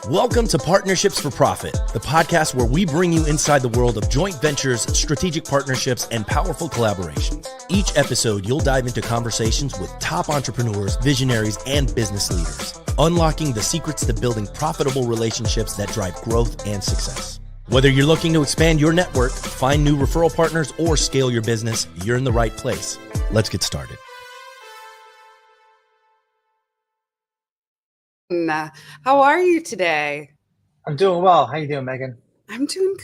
Welcome to Partnerships for Profit, the podcast where we bring you inside the world of joint ventures, strategic partnerships, and powerful collaborations. Each episode, you'll dive into conversations with top entrepreneurs, visionaries, and business leaders, unlocking the secrets to building profitable relationships that drive growth and success. Whether you're looking to expand your network, find new referral partners, or scale your business, you're in the right place. Let's get started. How are you today? I'm doing well. How you doing, Megan? I'm doing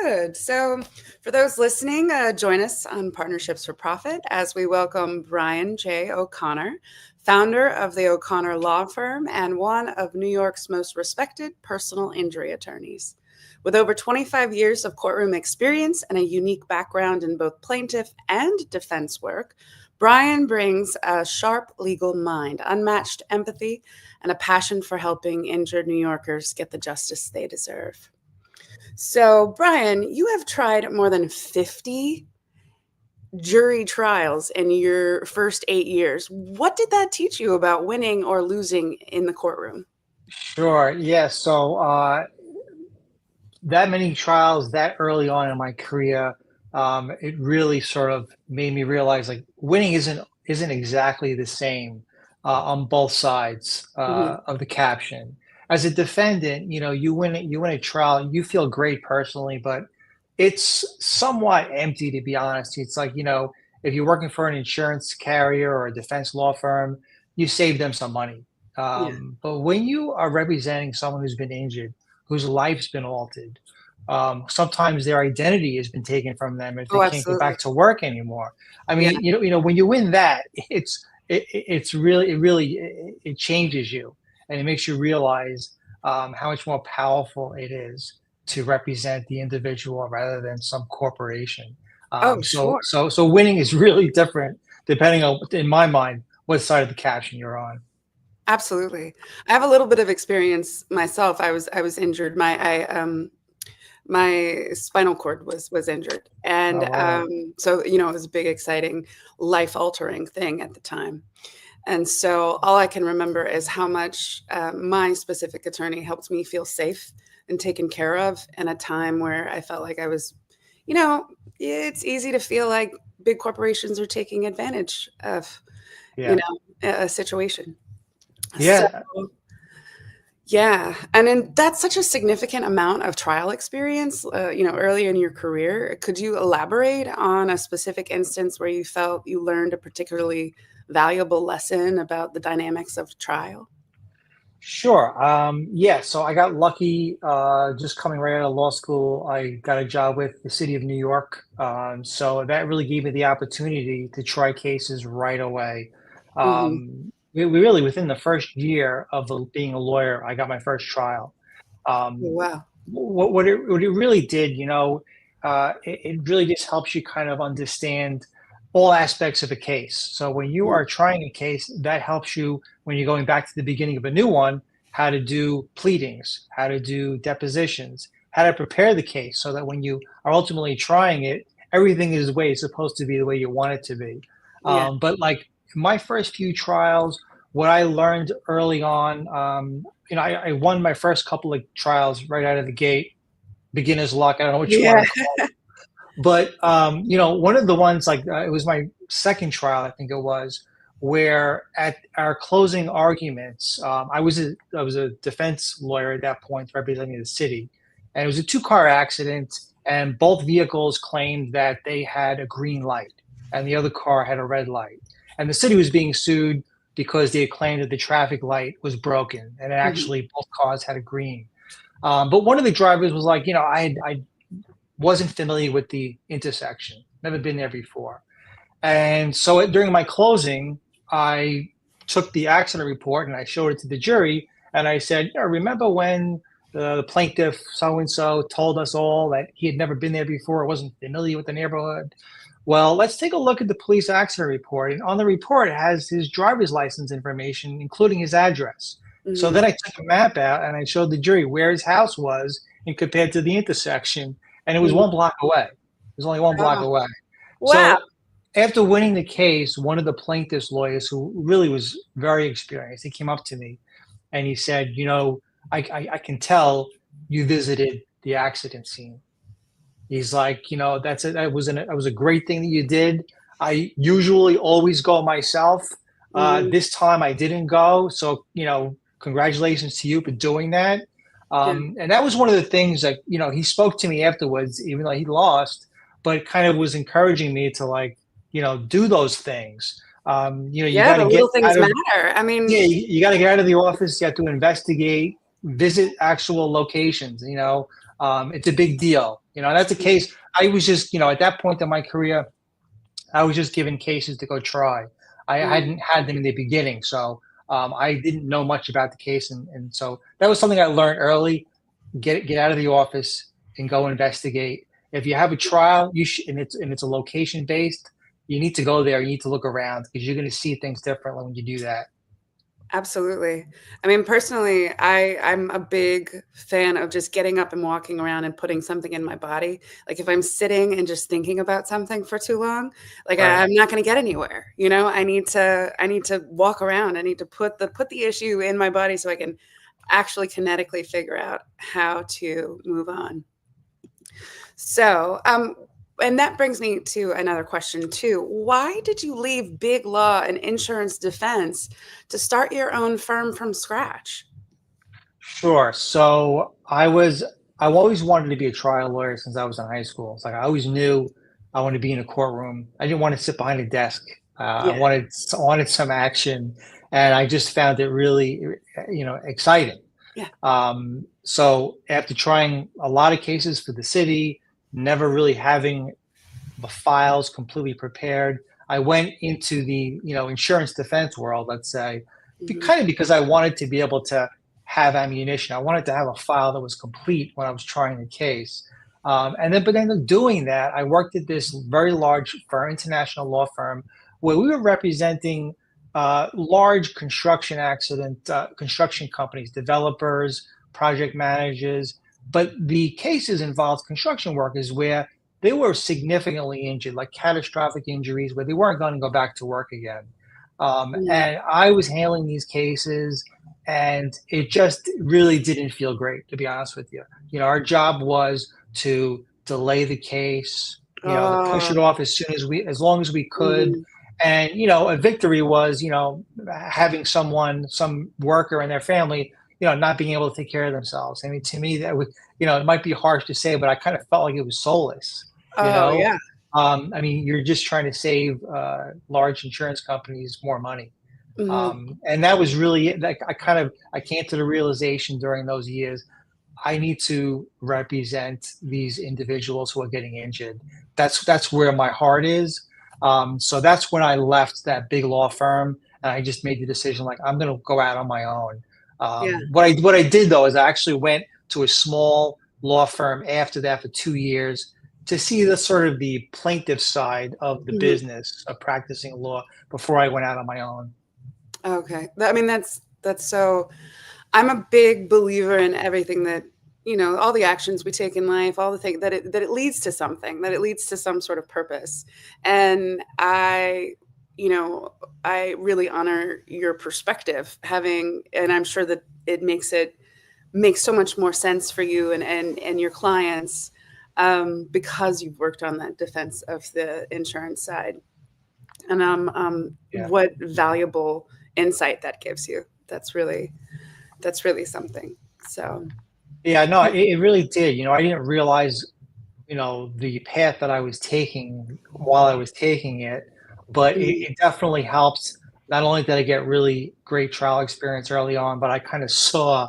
good. So for those listening, join us on Partnerships for Profit as we welcome Brian J. O'Connor, founder of the O'Connor Law Firm and one of New York's most respected personal injury attorneys. With over 25 years of courtroom experience and a unique background in both plaintiff and defense work, Brian brings a sharp legal mind, unmatched empathy, and a passion for helping injured New Yorkers get the justice they deserve. So, Brian, you have tried more than 50 jury trials in your first 8 years. What did that teach you about winning or losing in the courtroom? Sure. Yeah. So that many trials that early on in my career, it really sort of made me realize like winning isn't exactly the same on both sides of the caption. As a defendant, you win a trial, you feel great personally, but it's somewhat empty, to be honest. It's like, if you're working for an insurance carrier or a defense law firm, you save them some money. But when you are representing someone who's been injured, whose life's been altered, sometimes their identity has been taken from them if they can't go back to work anymore. I mean, when you win that, it really changes you, and it makes you realize how much more powerful it is to represent the individual rather than some corporation. Sure. So winning is really different depending on, in my mind, what side of the caption you're on. Absolutely. I have a little bit of experience myself. I was injured. My spinal cord was injured. And so, it was a big, exciting, life-altering thing at the time. And so all I can remember is how much my specific attorney helped me feel safe and taken care of in a time where I felt like I was, it's easy to feel like big corporations are taking advantage of, a situation. Yeah. And that's such a significant amount of trial experience, early in your career. Could you elaborate on a specific instance where you felt you learned a particularly valuable lesson about the dynamics of trial? Sure. So I got lucky just coming right out of law school. I got a job with the city of New York. So that really gave me the opportunity to try cases right away. We really, within the first year of being a lawyer, I got my first trial. Wow. What it really did, it really just helps you kind of understand all aspects of a case. So when you are trying a case, that helps you when you're going back to the beginning of a new one, how to do pleadings, how to do depositions, how to prepare the case so that when you are ultimately trying it, everything is the way it's supposed to be, the way you want it to be. But like my first few trials, what I learned early on, I won my first couple of trials right out of the gate. Beginner's luck. I don't know what you want to call it. But, one of the ones, it was my second trial, I think it was, where at our closing arguments, I was a defense lawyer at that point representing the city. And it was a 2-car accident, and both vehicles claimed that they had a green light and the other car had a red light. And the city was being sued because they had claimed that the traffic light was broken, and actually both cars had a green. But one of the drivers was like, I wasn't familiar with the intersection, never been there before. And so during my closing, I took the accident report and I showed it to the jury. And I said, remember when the plaintiff so-and-so told us all that he had never been there before, wasn't familiar with the neighborhood? Well, let's take a look at the police accident report. And on the report, it has his driver's license information, including his address. So then I took a map out and I showed the jury where his house was and compared to the intersection. And it was 1 block away. It was only 1 block away. Wow. So after winning the case, one of the plaintiff's lawyers, who really was very experienced, he came up to me and he said, I can tell you visited the accident scene. He's like, that was a great thing that you did. I usually always go myself. Mhm. This time I didn't go. So, congratulations to you for doing that. Yeah. And that was one of the things that, he spoke to me afterwards, even though he lost, but kind of was encouraging me to like, do those things. You Yeah, got to the get little things out of, matter. I mean, yeah, you got to get out of the office. You have to investigate, visit actual locations. It's a big deal. That's a case. I was just, at that point in my career, I was just given cases to go try. I mm, hadn't had them in the beginning, so I didn't know much about the case, and so that was something I learned early. Get out of the office and go investigate. If you have a trial, and it's a location based. You need to go there. You need to look around because you're going to see things differently when you do that. absolutely. I mean, personally, I'm a big fan of just getting up and walking around and putting something in my body. Like if I'm sitting and just thinking about something for too long, like Right. I'm not going to get anywhere. I need to walk around. I need to put the issue in my body so I can actually kinetically figure out how to move on. So, and that brings me to another question too. Why did you leave big law and insurance defense to start your own firm from scratch? Sure. So I've always wanted to be a trial lawyer since I was in high school. It's like I always knew I wanted to be in a courtroom. I didn't want to sit behind a desk. I Yeah, wanted some action, and I just found it really, exciting. yeah. So after trying a lot of cases for the city, never really having the files completely prepared, I went into the insurance defense world. Let's say, Mhm. kind of because I wanted to be able to have ammunition. I wanted to have a file that was complete when I was trying a case. But then doing that, I worked at this very large firm, international law firm, where we were representing large construction companies, developers, project managers. But the cases involved construction workers where they were significantly injured, like catastrophic injuries, where they weren't going to go back to work again. Mm. And I was handling these cases, and it just really didn't feel great, to be honest with you. Our job was to delay the case, to push Oh, it off as long as we could. mhm. And a victory was, having some worker and their family, not being able to take care of themselves. I mean, to me, that would, it might be harsh to say, but I kind of felt like it was soulless. You Oh, know, yeah. I mean, you're just trying to save large insurance companies more money. Mhm. And that was really like I came to the realization during those years I need to represent these individuals who are getting injured. That's where my heart is. So that's when I left that big law firm, and I just made the decision like I'm going to go out on my own. Yeah. What I did though is I actually went to a small law firm after that for 2 years to see the sort of the plaintiff side of the Mhm. business of practicing law before I went out on my own. Okay. I mean, that's so I'm a big believer in everything that, all the actions we take in life, all the things that it leads to something, that it leads to some sort of purpose. And you know, I really honor your perspective and I'm sure that it makes so much more sense for you and your clients because you've worked on that defense of the insurance side. And Yeah. what valuable insight that gives you. That's really something. So, Yeah, no, it really did. I didn't realize, the path that I was taking while I was taking it, but it, mhm, it definitely helped. Not only did I get really great trial experience early on, but I kind of saw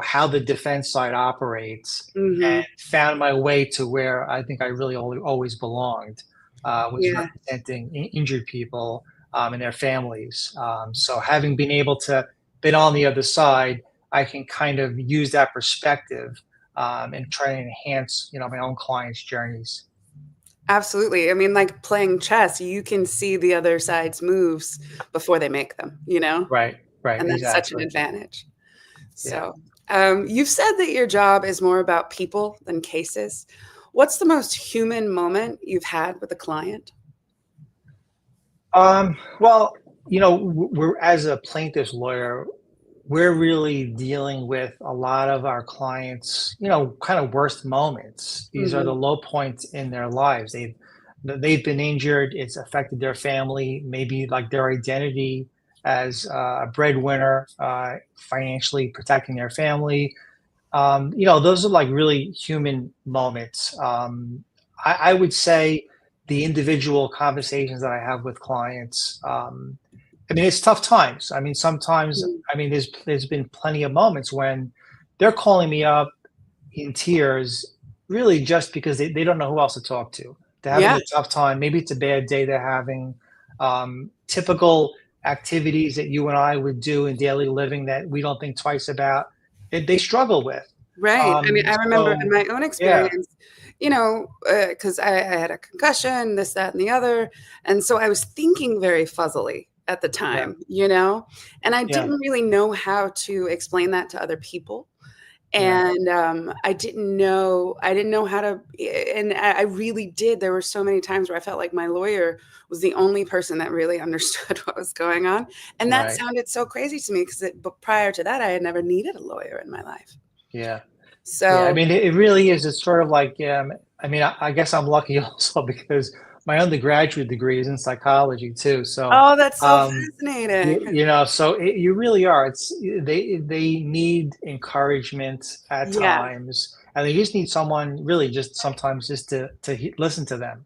how the defense side operates and mhm, found my way to where I think I really always belonged, was yeah, representing injured people and their families. So having been able to been on the other side, I can kind of use that perspective and try to enhance, my own clients' journeys. absolutely. I mean, like playing chess, you can see the other side's moves before they make them, Right, right, and that's such an exactly. advantage. Yeah. So, you've said that your job is more about people than cases. What's the most human moment you've had with a client? Well, we're as a plaintiff's lawyer, we're really dealing with a lot of our clients, kind of worst moments. These are the Mhm. low points in their lives. They've been injured. It's affected their family, maybe like their identity as a breadwinner, financially protecting their family. Those are like really human moments. I would say the individual conversations that I have with clients. I mean, it's tough times. I mean, sometimes, Mhm. I mean, there's been plenty of moments when they're calling me up in tears, really just because they don't know who else to talk to. They're having Yeah. a tough time. Maybe it's a bad day they're having. Typical activities that you and I would do in daily living that we don't think twice about, they struggle with. Right. I mean, I remember in So my own yeah, experience, because I had a concussion, this, that, and the other. And so I was thinking very fuzzily at the yeah, time, and I yeah, didn't really know how to explain that to other people. yeah, And I didn't know how to, and I really did. There were so many times where I felt like my lawyer was the only person that really understood what was going on. And that right, sounded so crazy to me but prior to that, I had never needed a lawyer in my life. yeah. Yeah, I So, mean, it really is. It's sort of like, I mean, I guess I'm lucky also because my undergraduate degree is in psychology too. So, oh, that's so um, fascinating. you really are. They need encouragement at Yeah, times, and they just need someone really just sometimes just to listen to them,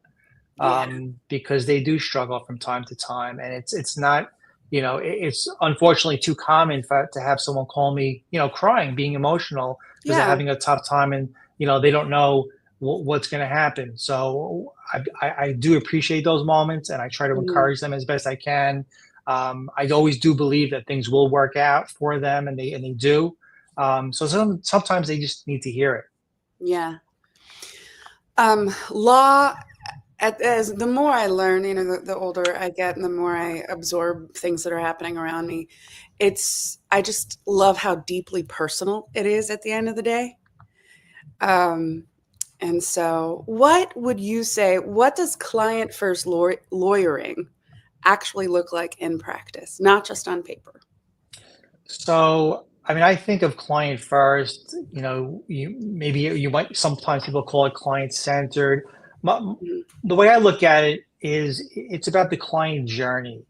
yeah, because they do struggle from time to time, and it's not. It's unfortunately too common to have someone call me, crying, being emotional because they're yeah. having a tough time, and they don't know what's going to happen. So I do appreciate those moments, and I try to Mhm. encourage them as best I can. I always do believe that things will work out for them, and they do. So sometimes they just need to hear it. Yeah. Law, as the more I learn, the older I get and the more I absorb things that are happening around me, I just love how deeply personal it is at the end of the day. Um, and so, what would you say? What does client first lawyering actually look like in practice, not just on paper? So, I mean, I think of client first. You might sometimes people call it client centered. Mhm. The way I look at it is it's about the client journey.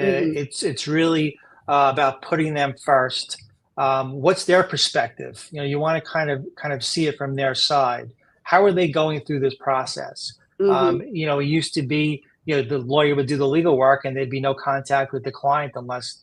Mhm. It's really about putting them first. What's their perspective? You want to kind of see it from their side. How are they going through this process? Mhm. It used to be, the lawyer would do the legal work and there'd be no contact with the client unless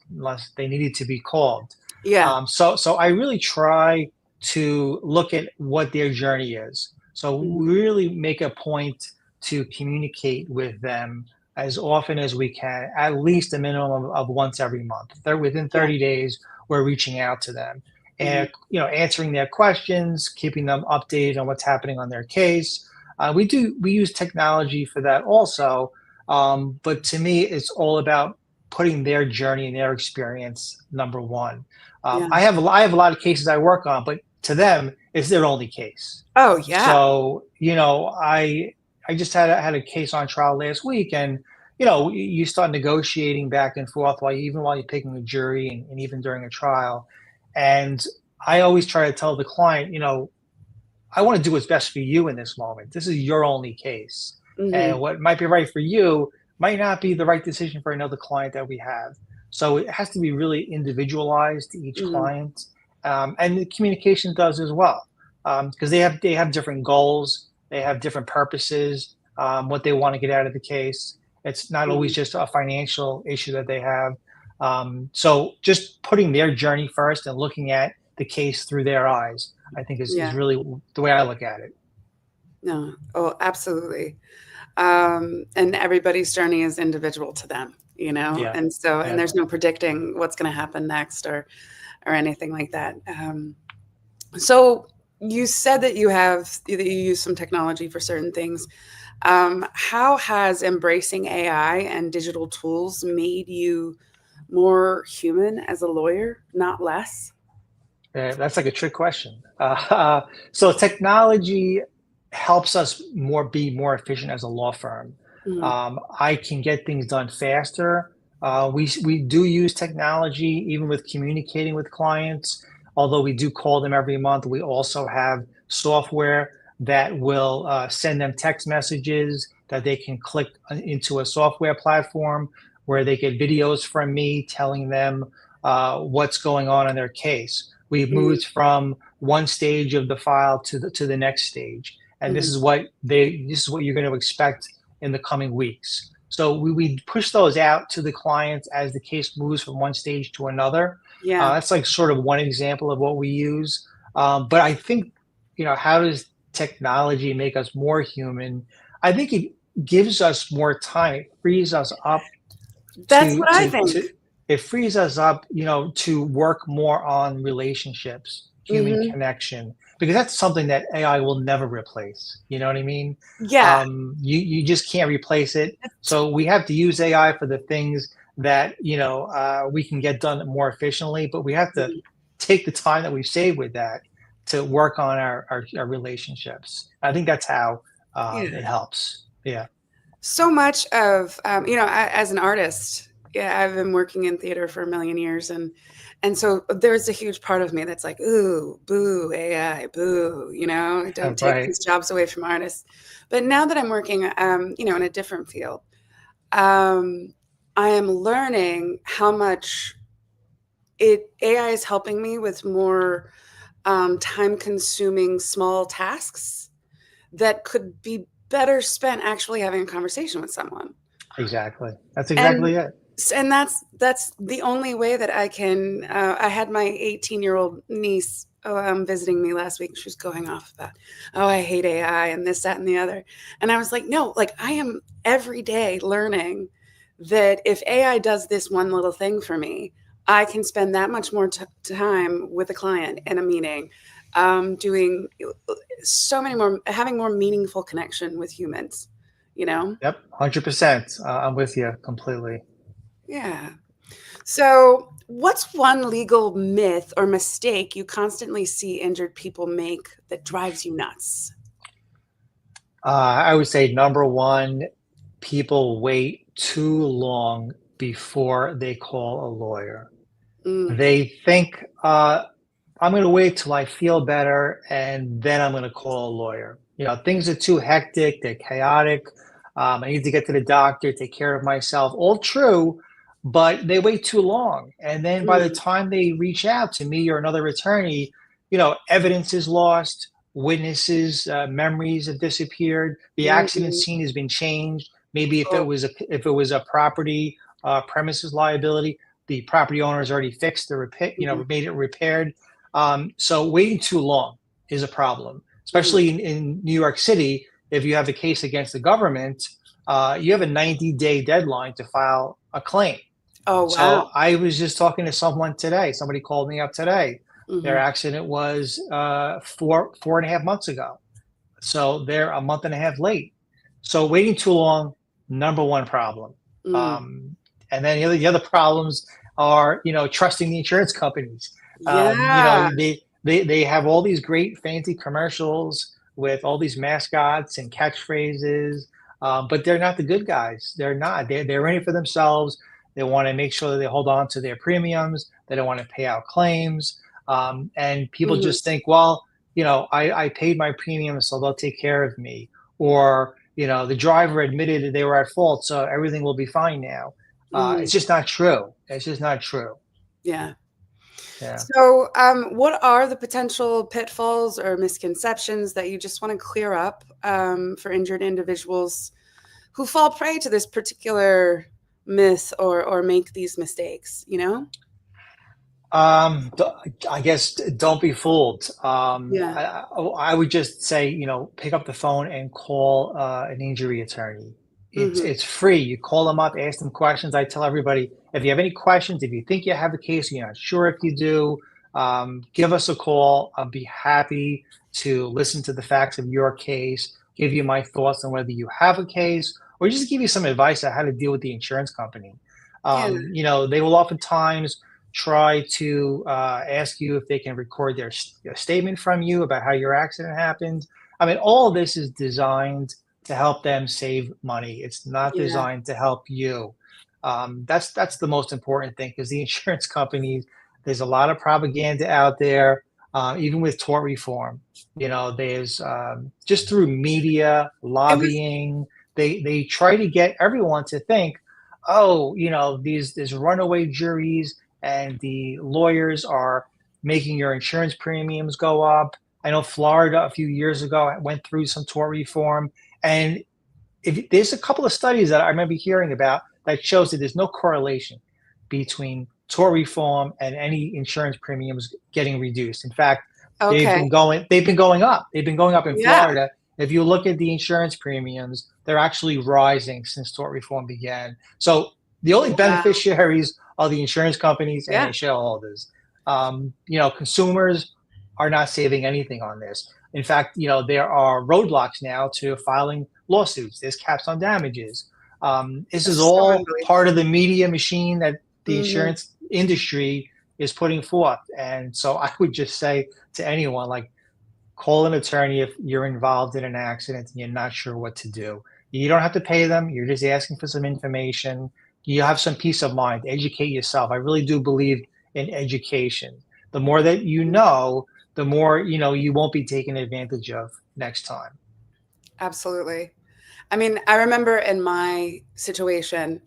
they needed to be called. Yeah. So I really try to look at what their journey is. So Mhm. we really make a point to communicate with them as often as we can, at least a minimum of once every month. Within Yeah. 30 days, we're reaching out to them Mhm. and answering their questions, keeping them updated on what's happening on their case. We use technology for that also, but to me, it's all about putting their journey and their experience number one. Yeah. I have a lot of cases I work on, but to them, it's their only case. Oh, yeah. So I just had a case on trial last week, and you start negotiating back and forth while you're picking a jury, and even during a trial. And I always try to tell the client, I want to do what's best for you in this moment. This is your only case. And Mhm. what might be right for you might not be the right decision for another client that we have. So it has to be really individualized to each Mhm. client. And the communication does as well. Because they have different goals, they have different purposes, what they want to get out of the case. It's not always Mhm. just a financial issue that they have. So just putting their journey first and looking at the case through their eyes, I think is Yeah. really the way I look at it. No. Oh, absolutely. And everybody's journey is individual to them, Yeah, and yeah. there's no predicting what's going to happen next or anything like that. So you said that you use some technology for certain things. How has embracing AI and digital tools made you more human as a lawyer, not less? That's like a trick question. So technology helps us be more efficient as a law firm. Mhm. I can get things done faster. We do use technology even with communicating with clients. Although we do call them every month, we also have software that will send them text messages that they can click into a software platform where they get videos from me telling them what's going on in their case. We've Mhm. moved from one stage of the file to the next stage, and this Mhm. is what you're going to expect in the coming weeks. So we push those out to the clients as the case moves from one stage to another. Yeah. That's like sort of one example of what we use. But I think, how does technology make us more human? I think it gives us more time. It frees us up That's to what I to think. to it frees us up, to work more on relationships, human Mhm. connection, because that's something that AI will never replace. You know what I mean? Yeah. You just can't replace it. So we have to use AI for the things that we can get done more efficiently, but we have to Mhm. take the time that we save with that to work on our relationships. I think that's how Yeah. it helps. Yeah. So much of, as an artist, yeah, I've been working in theater for a million years, and so there's a huge part of me that's like, ooh, boo, AI, boo, don't take Right. these jobs away from artists. But now that I'm working, in a different field, um, I am learning how much AI is helping me with more time-consuming small tasks that could be better spent actually having a conversation with someone. Exactly. That's And exactly it. and that's the only way that I can. I had my 18-year-old niece visiting me last week. She was going off about, oh, I hate AI and this, that, and the other. And I was like, no, like I am every day learning that if AI does this one little thing for me, I can spend that much more time with a client in a meeting, doing so many more, having more meaningful connection with humans. You know? Yep, 100%. I'm with you completely. Yeah. So, what's one legal myth or mistake you constantly see injured people make that drives you nuts? I would say number one, people wait too long before they call a lawyer. Mm, They think, I'm going to wait till I feel better and then I'm going to call a lawyer. Things are too hectic, they're chaotic. I need to get to the doctor, take care of myself. All true, but they wait too long. And then by the mm, time they reach out to me or another attorney, evidence is lost, witnesses, memories have disappeared, the accident mhm. scene has been changed. Maybe if it Oh, was a property premises liability, the property owner has already fixed the repair, mhm, made it repaired. So waiting too long is a problem, mhm. especially in New York City. If you have a case against the government, you have a 90-day deadline to file a claim. Oh, wow. So I was just talking to someone today. Somebody called me up today. Their Mhm, accident was 4.5 months ago. So they're a month and a half late. So waiting too long, number one problem. mm. Um, and then the other problems are, trusting the insurance companies. Yeah. They have all these great fancy commercials with all these mascots and catchphrases, but they're not the good guys. They're not. They're in it for themselves. They want to make sure that they hold on to their premiums. They don't want to pay out claims. And people Mhm, just think, well, I paid my premium, so they'll take care of me. Or, the driver admitted that they were at fault, so everything will be fine now. mhm. It's just not true. It's just not true. Yeah. Yeah. So, what are the potential pitfalls or misconceptions that you just want to clear up for injured individuals who fall prey to this particular myth or make these mistakes? I guess don't be fooled. Yeah. I would just say, pick up the phone and call an injury attorney. It's Mhm. it's free. You call them up, ask them questions. I tell everybody, if you have any questions, if you think you have a case, you're not sure if you do, give us a call. I'll be happy to listen to the facts of your case, give you my thoughts on whether you have a case, or just give you some advice on how to deal with the insurance company. Yeah. They will oftentimes try to ask you if they can record their statement from you about how your accident happened. I mean, all of this is designed to help them save money. It's not Yeah. designed to help you. That's the most important thing, because the insurance companies, there's a lot of propaganda out there, even with tort reform. There's just through media, It was lobbying, they try to get everyone to think, oh, these runaway juries and the lawyers are making your insurance premiums go up. I know Florida a few years ago went through some tort reform, and there's a couple of studies that I remember hearing about that shows that there's no correlation between tort reform and any insurance premiums getting reduced. In fact, they've okay. been going up. They've been going up in Yeah. Florida. If you look at the insurance premiums, they're actually rising since tort reform began. So the only Wow. beneficiaries are the insurance companies and Yeah. their shareholders. Consumers are not saving anything on this. In fact, there are roadblocks now to filing lawsuits. There's caps on damages. This is It's so all unbelievable. part of the media machine that the Mhm. insurance industry is putting forth. And so I would just say to anyone, like, call an attorney if you're involved in an accident and you're not sure what to do. You don't have to pay them. You're just asking for some information. You have some peace of mind. Educate yourself. I really do believe in education. The more that you know, the more you won't be taken advantage of next time. Absolutely. I mean, I remember in my situation,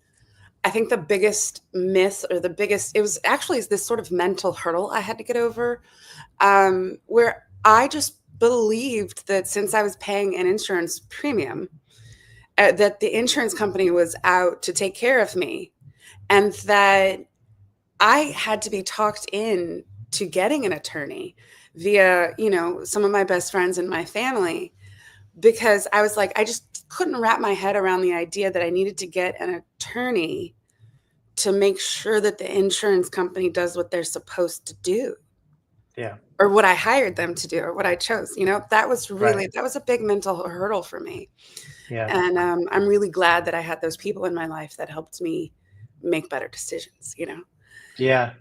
I think the biggest myth or it was actually this sort of mental hurdle I had to get over, where I just believed that since I was paying an insurance premium, that the insurance company was out to take care of me, and that I had to be talked in to getting an attorney via, some of my best friends and my family, because I was like, I just couldn't wrap my head around the idea that I needed to get an attorney to make sure that the insurance company does what they're supposed to do, Yeah. or what I hired them to do, or what I chose. That was Right. that was a big mental hurdle for me. Yeah. And I'm really glad that I had those people in my life that helped me make better decisions. Yeah.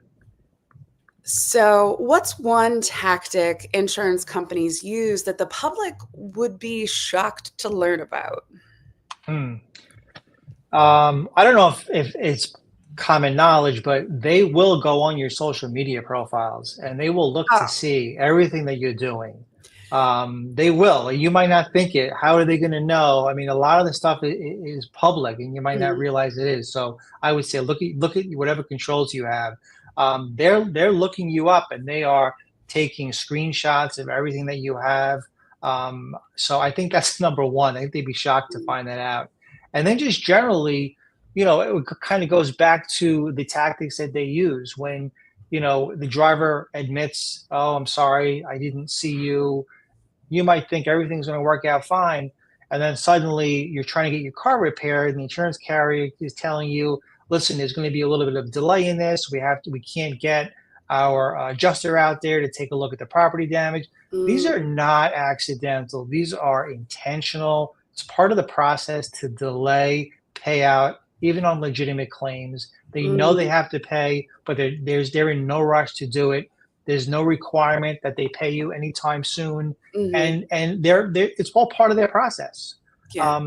So, what's one tactic insurance companies use that the public would be shocked to learn about? Hmm. I don't know if it's common knowledge, but they will go on your social media profiles and they will look to Oh, see everything that you're doing. They will. You might not think it. How are they going to know? I mean, a lot of the stuff is public, and you might not mhm, realize it is. So I would say look at whatever controls you have. They're looking you up, and they are taking screenshots of everything that you have. So I think that's number one. I think they'd be shocked to mhm, find that out. And then just generally, it kind of goes back to the tactics that they use when, the driver admits, oh, I'm sorry, I didn't see you. You might think everything's going to work out fine. And then suddenly you're trying to get your car repaired, and the insurance carrier is telling you, listen, there's going to be a little bit of delay in this. We can't get our adjuster out there to take a look at the property damage. These are mm, not accidental. These are intentional. It's part of the process to delay payout, even on legitimate claims. They know they mhm, have to pay, but they're in no rush to do it. There's no requirement that they pay you anytime soon, mhm, and they're it's all part of their process. yeah.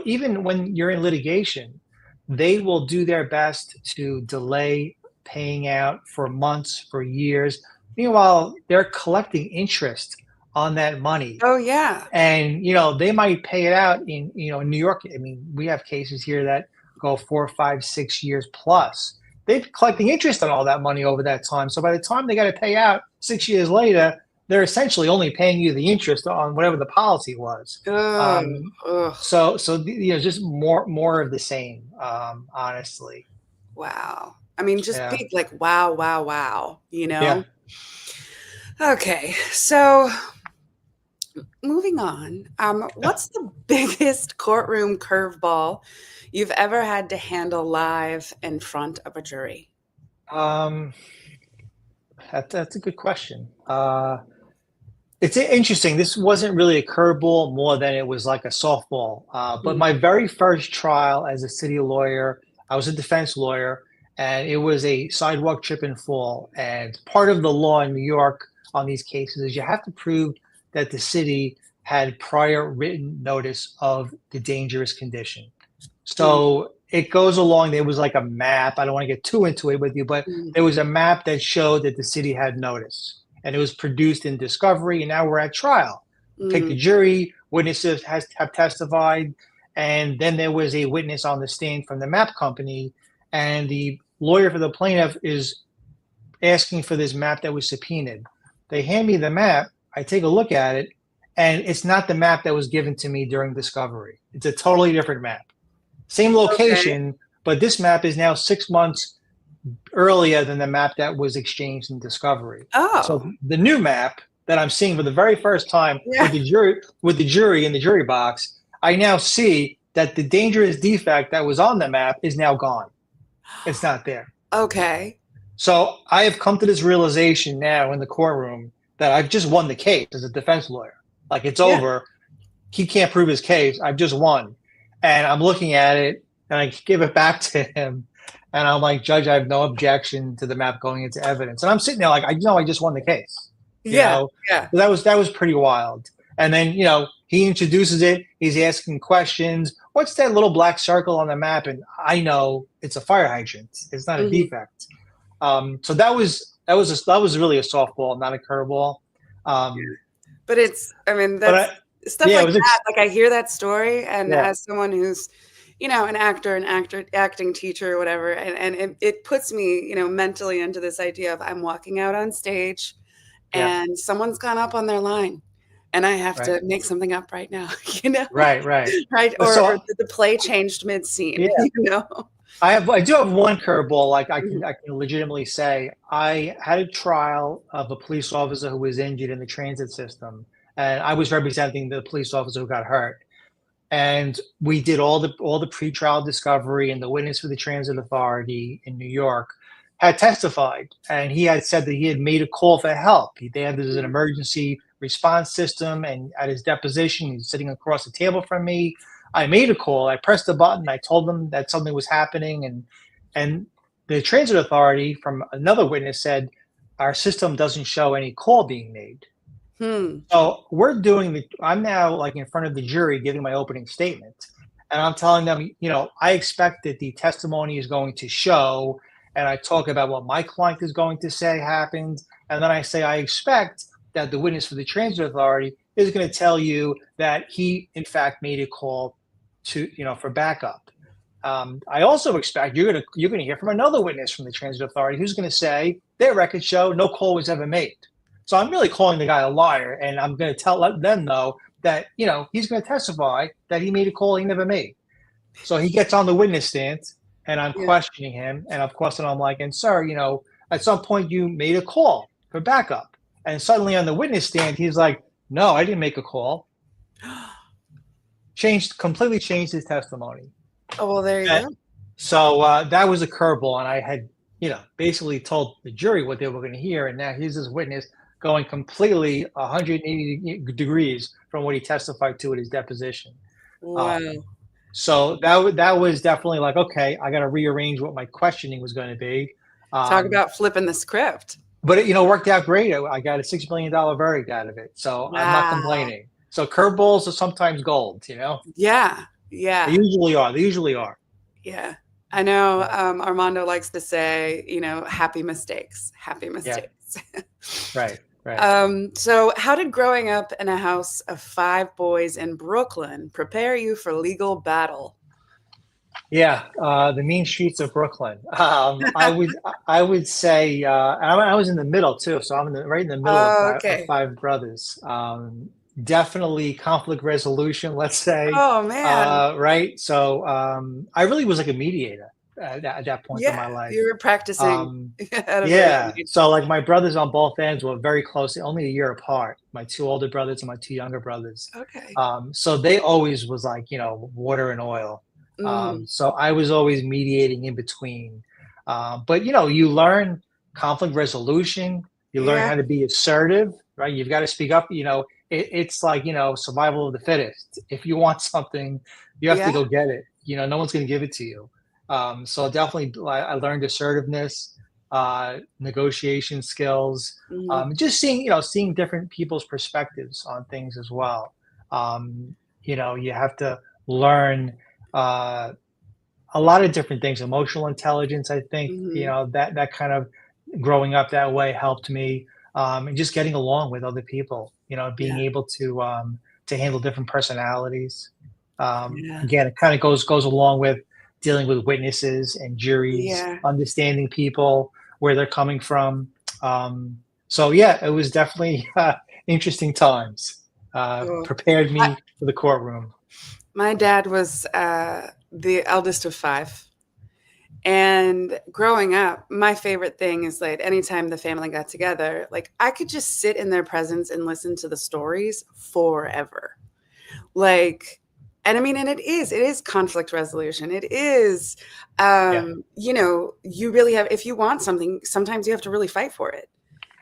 Even when you're in litigation, they will do their best to delay paying out for months, for years. Meanwhile, they're collecting interest on that money, Oh, yeah. and they might pay it out in New York. I mean, we have cases here that go 4, 5, 6 years plus. They're collecting interest on all that money over that time. So by the time they got to pay out 6 years later, they're essentially only paying you the interest on whatever the policy was. Oh, Um, ugh, just more of the same. Honestly, wow. I mean, just yeah, big, like, wow, wow, wow, yeah. Okay, so moving on, what's the biggest courtroom curveball you've ever had to handle live in front of a jury? Um, that's a good question. It's interesting. This wasn't really a curveball more than it was like a softball. But Mm, my very first trial as a city lawyer, I was a defense lawyer, and it was a sidewalk trip and fall. And part of the law in New York on these cases is you have to prove that the city had prior written notice of the dangerous condition. mm, So it goes along. There was like a map. I don't want to get too into it with you, but there was a map that showed that the city had notice, and it was produced in discovery. And now we're at trial. Take the jury. Witnesses have testified, and then there was a witness on the stand from the map company, and the lawyer for the plaintiff is asking for this map that was subpoenaed. They hand me the map. I take a look at it, and it's not the map that was given to me during discovery. It's a totally different map. Same location, but this map is now 6 months earlier than the map that was exchanged in discovery. Oh. So the new map that I'm seeing for the very first time with the jury in the jury box, I now see that the dangerous defect that was on the map is now gone. It's not there. Okay. So I have come to this realization now in the courtroom that I've just won the case as a defense lawyer. Like, it's over. He can't prove his case. I've just won. And I'm looking at it, and I give it back to him. And I'm like, Judge, I have no objection to the map going into evidence. And I'm sitting there like, I just won the case. You know? Yeah. So that was pretty wild. And then, he introduces it. He's asking questions. What's that little black circle on the map? And I know it's a fire hydrant. It's not a defect. So that was really a softball, not a curveball. But it's, that's stuff like that. Like, I hear that story, and as someone who's, an acting teacher or whatever, and it puts me, mentally into this idea of I'm walking out on stage, and someone's gone up on their line, and I have to make something up right now, Right. Or the play changed mid-scene, I do have one curveball. Like, I can legitimately say I had a trial of a police officer who was injured in the transit system, and I was representing the police officer who got hurt. And we did all the pretrial discovery, and the witness for the transit authority in New York had testified, and he had said that he had made a call for help. There's an emergency response system, and at his deposition, he's sitting across the table from me. I made a call. I pressed the button. I told them that something was happening, and the transit authority from another witness said our system doesn't show any call being made. So I'm now like in front of the jury giving my opening statement, and I'm telling them, I expect that the testimony is going to show, and I talk about what my client is going to say happened, and then I say I expect that the witness for the transit authority is going to tell you that he in fact made a call to for backup. I also expect you're going to hear from another witness from the transit authority who's going to say their records show no call was ever made. So I'm really calling the guy a liar, and I'm going to let them know that he's going to testify that he made a call he never made. So he gets on the witness stand, and I'm questioning him, and of course, I'm like, and sir, at some point you made a call for backup, and suddenly on the witness stand he's like, no, I didn't make a call. Completely changed his testimony. Oh, well, there you go. So that was a curveball, and I had basically told the jury what they were going to hear, and now here's this witness going completely 180 degrees from what he testified to at his deposition. Wow. So that was definitely like, okay, I got to rearrange what my questioning was going to be. Talk about flipping the script. But it worked out great. I got a $6 million verdict out of it, so I'm not complaining. So curveballs are sometimes gold, Yeah. They usually are. Yeah. I know Armando likes to say, happy mistakes. Right. So how did growing up in a house of 5 boys in Brooklyn prepare you for legal battle? Yeah, the mean streets of Brooklyn. I would say I was in the middle too, so I'm right in the middle of 5 brothers. Definitely conflict resolution, let's say. Oh man! Right. So I really was like a mediator at that point in my life. You were practicing. So like my brothers on both ends were very close, only a year apart. My 2 older brothers and my 2 younger brothers. Okay. So they always was like water and oil. So I was always mediating in between. But you learn conflict resolution. You learn how to be assertive, right? You've got to speak up. It's like survival of the fittest. If you want something, you have to go get it. No one's going to give it to you. So definitely, I learned assertiveness, negotiation skills, just seeing different people's perspectives on things as well. You have to learn a lot of different things. Emotional intelligence, I think, Mhm. that kind of growing up that way helped me, and just getting along with other people. Being Yeah. able to handle different personalities. Yeah. Again, it kind of goes along with dealing with witnesses and juries, Yeah. understanding people where they're coming from. So yeah, it was definitely interesting times. Cool. Prepared I me for the courtroom. My dad was, the eldest of 5. And growing up, my favorite thing is, like, anytime the family got together, like, I could just sit in their presence and listen to the stories forever. Like, and I mean, and it is conflict resolution. It is, Yeah. you really have, if you want something, sometimes you have to really fight for it.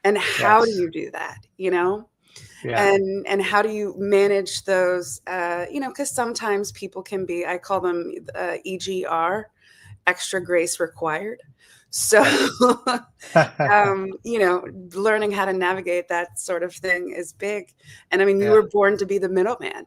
And how do Yes. you do that? Yeah. And how do you manage those, because sometimes people can be, I call them, EGR, extra grace required. So, Yes. learning how to navigate that sort of thing is big. And I mean, you Yeah. were born to be the middleman.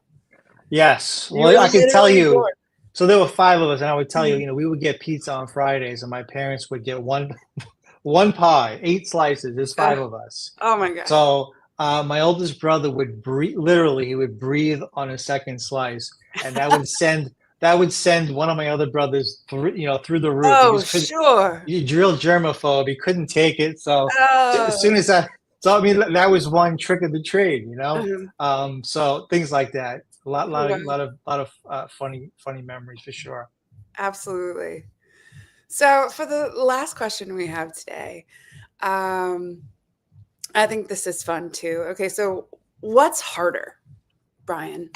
Yes. You Well, were I can tell literally you. born. So there were 5 of us, and I would tell you, Mhm. we would get pizza on Fridays, and my parents would get one pie, 8 slices. There's Uh, 5 of us. oh my gosh. So my oldest brother would breathe. Literally, he would breathe on a second slice, and that would send one of my other brothers through the roof. He Oh, just couldn't. sure. He drilled germaphobe. He couldn't take it. So as soon Oh, as that, so I mean, that was one trick of the trade. uh-huh. So things like that. A lot, lot Wow, of, lot of funny memories for sure. absolutely. So for the last question we have today, um, I think this is fun too. Okay, so what's harder, Brian?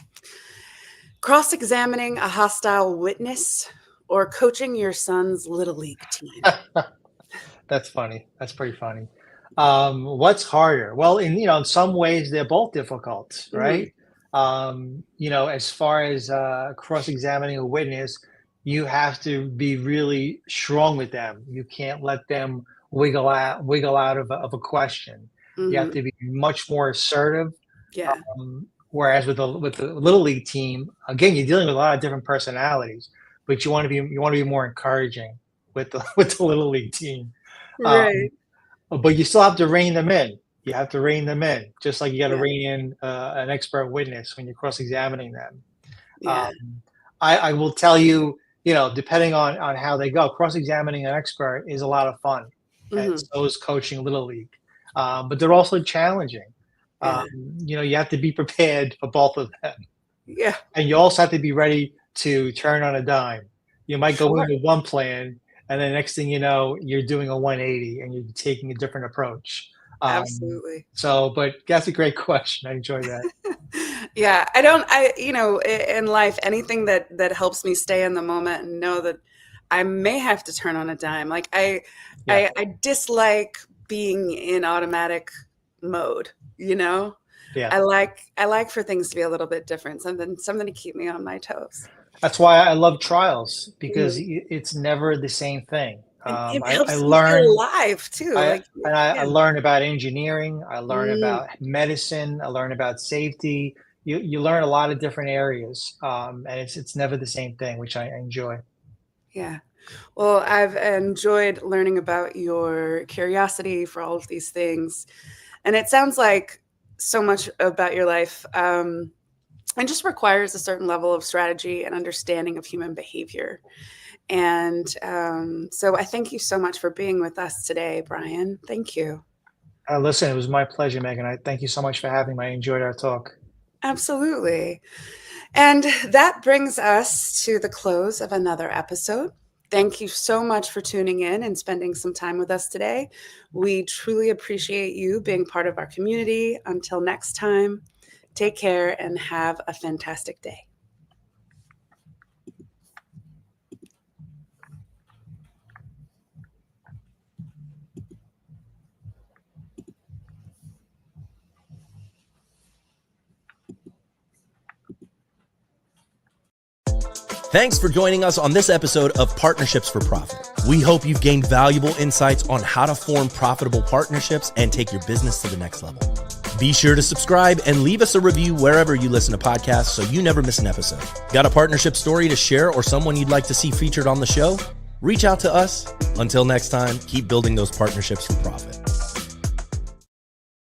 Cross-examining a hostile witness or coaching your son's little league team? That's funny. That's pretty funny. What's harder? Well, in some ways they're both difficult, Mhm. right? As far as cross-examining a witness, you have to be really strong with them. You can't let them wiggle out of a question. You have Mhm. to be much more assertive. Yeah. Whereas with the little league team, again, you're dealing with a lot of different personalities, but you want to be more encouraging with the with the little league team. Um, Right. but you still have to rein them in. You have to rein them in, just like you got to Yeah. rein in an expert witness when you're cross-examining them. Yeah. Um, I will tell you, depending on how they go, cross-examining an expert is a lot of fun, and Mhm. so is coaching little league. But they're also challenging. Um, Yeah. you have to be prepared for both of them, Yeah. and you also have to be ready to turn on a dime. You might go Sure. in with one plan, and then next thing you know, you're doing a 180 and you're taking a different approach. Absolutely. But that's a great question. I enjoy that. Yeah, in life, anything that helps me stay in the moment and know that I may have to turn on a dime. Like Yeah, I dislike being in automatic mode, you know? yeah. I like for things to be a little bit different, something to keep me on my toes. That's why I love trials because Mhm. it's never the same thing. And it I helps me feel learn alive too. I Like, and I yeah. learn about engineering. I learn Mm, about medicine. I learn about safety. You learn a lot of different areas, and it's never the same thing, which I enjoy. yeah. Well, I've enjoyed learning about your curiosity for all of these things. And it sounds like so much about your life, and just requires a certain level of strategy and understanding of human behavior. And so I thank you so much for being with us today, Brian. Thank you. Listen, it was my pleasure, Megan. I thank you so much for having me. I enjoyed our talk. Absolutely. And that brings us to the close of another episode. Thank you so much for tuning in and spending some time with us today. We truly appreciate you being part of our community. Until next time, take care and have a fantastic day. Thanks for joining us on this episode of Partnerships for Profit. We hope you've gained valuable insights on how to form profitable partnerships and take your business to the next level. Be sure to subscribe and leave us a review wherever you listen to podcasts so you never miss an episode. Got a partnership story to share or someone you'd like to see featured on the show? Reach out to us. Until next time, keep building those partnerships for profit.